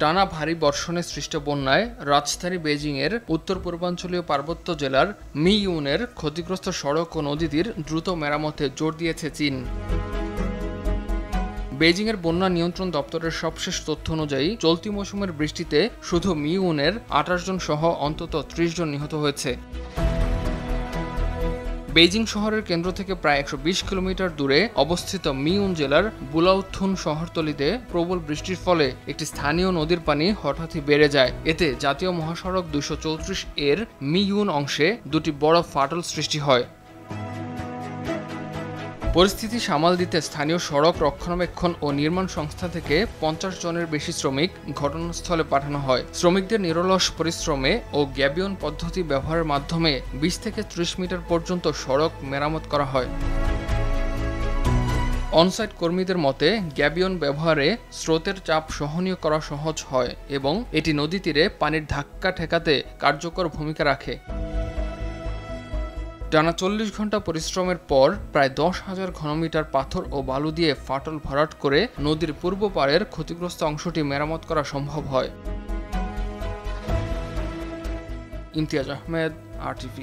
টানা ভারী বর্ষণে সৃষ্ট বন্যায় রাজধানী বেইজিংয়ের উত্তর পূর্বাঞ্চলীয় পার্বত্য জেলার মিইউনের ক্ষতিগ্রস্ত সড়ক ও নদীটির দ্রুত মেরামতে জোর দিয়েছে চীন। বেইজিংয়ের বন্যা নিয়ন্ত্রণ দপ্তরের সবশেষ তথ্য অনুযায়ী চলতি মৌসুমের বৃষ্টিতে শুধু মিইউনের ২৮ জন সহ অন্তত ৩০ জন নিহত হয়েছে। বেইজিং শহরের কেন্দ্র থেকে প্রায় ১২০ কিলোমিটার দূরে অবস্থিত মিইউন জেলার বুলাউথুন শহরতলিতে প্রবল বৃষ্টির ফলে একটি স্থানীয় নদীর পানি হঠাৎই বেড়ে যায়। এতে জাতীয় মহাসড়ক ২৩৪ এর মিইউন অংশে দুটি বড় ফাটল সৃষ্টি হয়। পরিস্থিতি সামাল দিতে স্থানীয় সড়ক রক্ষণাবেক্ষণ ও নির্মাণ সংস্থা থেকে ৫০ জনের বেশি শ্রমিক ঘটনাস্থলে পাঠানো হয়। শ্রমিকদের নিরলস পরিশ্রমে ও গ্যাবিয়ন পদ্ধতি ব্যবহারের মাধ্যমে ২০ থেকে ৩০ মিটার পর্যন্ত সড়ক মেরামত করা হয়। অনসাইট কর্মীদের মতে, গ্যাবিয়ন ব্যবহারে স্রোতের চাপ সহনীয় করা সহজ হয় এবং এটি নদী তীরে পানির ধাক্কা ঠেকাতে কার্যকর ভূমিকা রাখে। টানা ৪০ ঘন্টা পরিশ্রমের পর প্রায় ১০,০০০ ঘনমিটার পাথর ও বালু দিয়ে ফাটল ভরাট করে নদীর পূর্ব পাড়ের ক্ষতিগ্রস্ত অংশটি মেরামত করা সম্ভব হয়। ইমতিয়াজ আহমেদ, RTV।